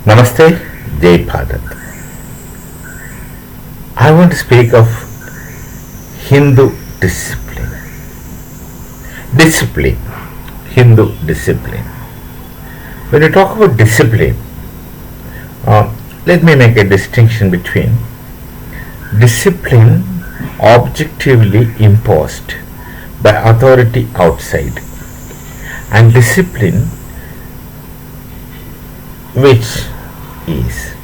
Namaste, Jai Bharat. I want to speak of Hindu discipline. Discipline, Hindu discipline. When you talk about discipline, let me make a distinction between discipline objectively imposed by authority outside and discipline which is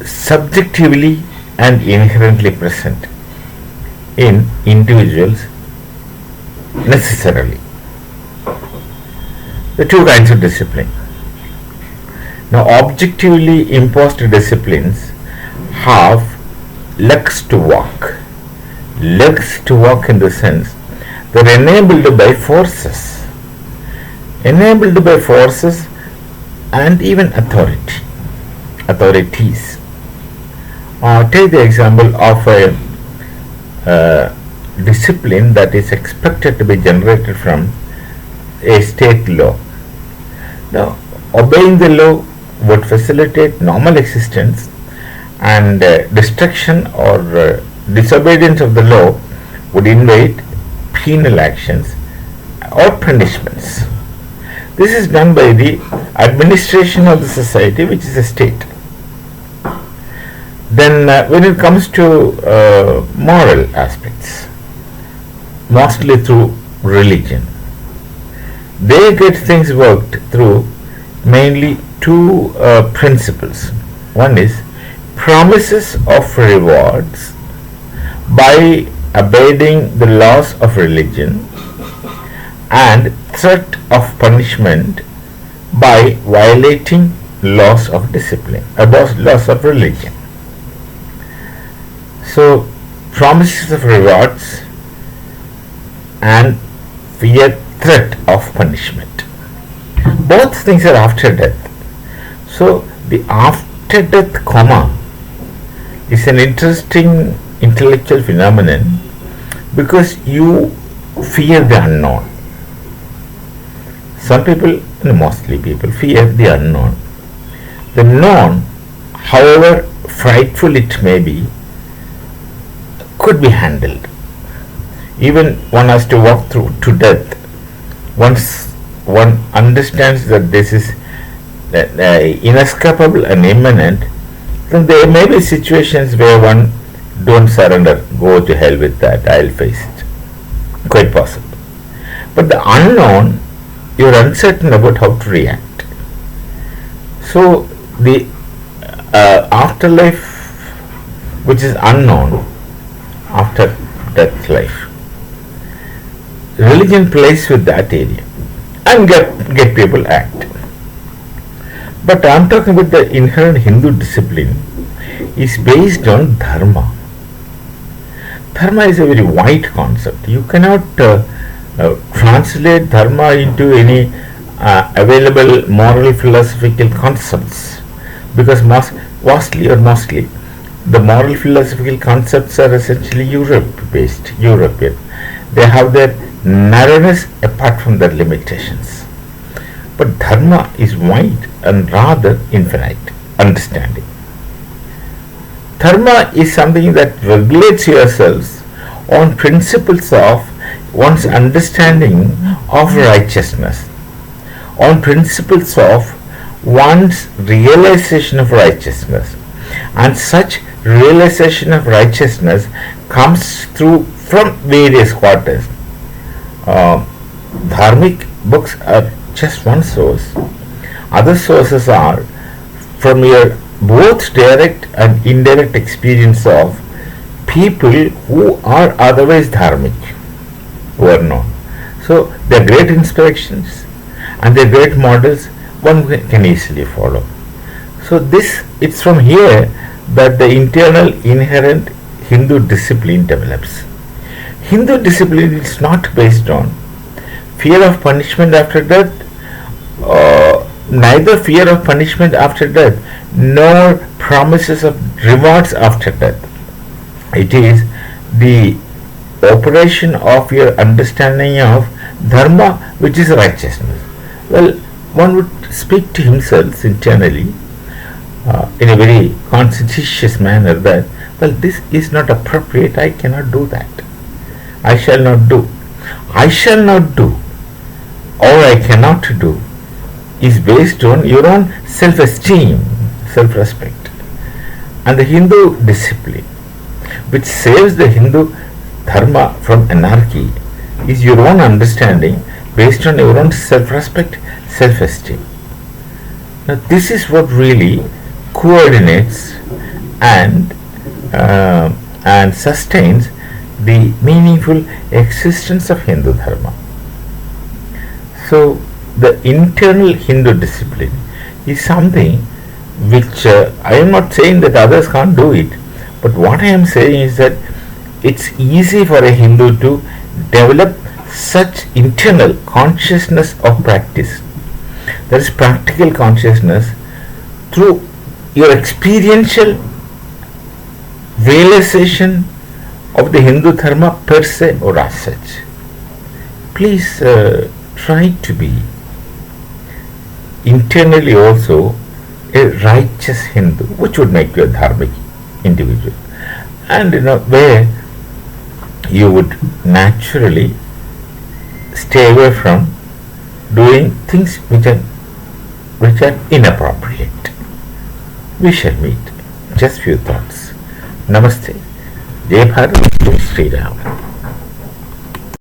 subjectively and inherently present in individuals necessarily. The two kinds of discipline. Now, objectively imposed disciplines have legs to walk. Legs to walk in the sense they're enabled by forces. Enabled by forces and even authorities. Take the example of a discipline that is expected to be generated from a state law. Now, obeying the law would facilitate normal existence, and destruction or disobedience of the law would invite penal actions or punishments. This is done by the administration of the society, which is a state. Then when it comes to moral aspects, mostly through religion, they get things worked through mainly two principles. One is promises of rewards by abiding the laws of religion, and threat of punishment by violating laws of discipline, laws of religion. So, promises of rewards and threat of punishment. Both things are after death. So, the after death comma is an interesting intellectual phenomenon because you fear the unknown. Some people, mostly people, fear the unknown. The known, however frightful it may be, could be handled. Even one has to walk through to death. Once one understands that this is inescapable and imminent, then there may be situations where one don't surrender, go to hell with that, I'll face it. Quite possible. But the unknown, you're uncertain about how to react. So the afterlife, which is unknown, after death life, religion plays with that area and get people act. But I'm talking about the inherent Hindu discipline is based on dharma. Dharma is a very wide concept. You cannot translate dharma into any available moral philosophical concepts, because mostly the moral philosophical concepts are essentially European. They have their narrowness apart from their limitations. But dharma is wide and rather infinite understanding. Dharma is something that regulates yourselves on principles of one's understanding of righteousness, on principles of one's realization of righteousness, and such realization of righteousness comes through from various quarters. Dharmic books are just one source. Other sources are from your both direct and indirect experience of people who are otherwise dharmic, who are known. So they are great inspirations and they are great models one can easily follow. So it's from here that the internal inherent Hindu discipline develops. Hindu discipline is not based on fear of punishment after death, neither fear of punishment after death nor promises of rewards after death. It is the operation of your understanding of dharma, which is righteousness. Well, one would speak to himself internally in a very conscientious manner that, well, this is not appropriate, I cannot do that. I shall not do. I shall not do or I cannot do is based on your own self-esteem, self-respect. And the Hindu discipline, which saves the Hindu Dharma from anarchy, is your own understanding based on your own self-respect, self-esteem. Now, this is what really coordinates and sustains the meaningful existence of Hindu Dharma. So, the internal Hindu discipline is something which I am not saying that others can't do it, but what I am saying is that it's easy for a Hindu to develop such internal consciousness of practice. That is practical consciousness through your experiential realization of the Hindu Dharma per se or as such. Please try to be internally also a righteous Hindu, which would make you a dharmic individual, and in a way you would naturally stay away from doing things which are inappropriate. We shall meet. Just few thoughts. Namaste. Jai Bharat, Sri Ram.